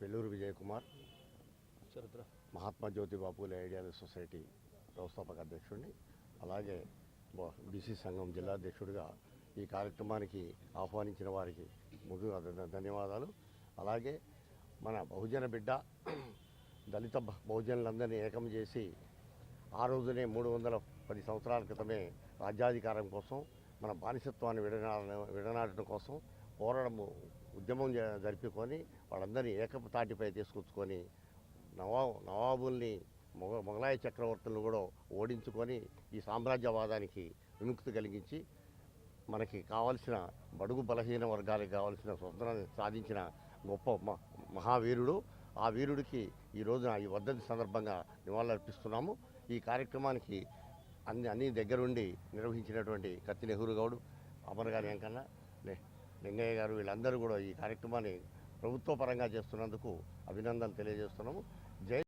Pelluru Vijay Kumar, Mahatma Jyotiba Phule ideal society వ్యవస్థాపక అధ్యక్షుడిని, అలాగే బీసీ సంఘం జిల్లా అధ్యక్షుడిగా ఈ కార్యక్రమానికి ఆహ్వానించిన వారికి ముందుగా ధన్యవాదాలు. అలాగే మన బహుజన బిడ్డ దళిత బహుజనులందరినీ ఏకం చేసి ఆ రోజునే 310 సంవత్సరాల క్రితమే రాజ్యాధికారం కోసం, మన బానిసత్వాన్ని విడనాడటం కోసం ఉద్యమం జరుపుకొని వాళ్ళందరినీ ఏకతాటిపై తీసుకొచ్చుకొని నవాబుల్ని మొఘలాయ చక్రవర్తులను కూడా ఓడించుకొని ఈ సామ్రాజ్యవాదానికి విముక్తి కలిగించి మనకి కావాల్సిన బడుగు బలహీన వర్గాలకు కావాల్సిన స్వతంత్రాన్ని సాధించిన గొప్ప మహావీరుడు. ఆ వీరుడికి ఈ రోజున ఈ వర్ధంతి సందర్భంగా నివాళులర్పిస్తున్నాము. ఈ కార్యక్రమానికి అన్ని దగ్గరుండి నిర్వహించినటువంటి కత్తి నెహ్రూ గౌడ్, అమర్ గారి వెంకన్న, లింగయ్య గారు, వీళ్ళందరూ కూడా ఈ కార్యక్రమాన్ని ప్రభుత్వ పరంగా చేస్తున్నందుకు అభినందనలు తెలియజేస్తున్నాము. జై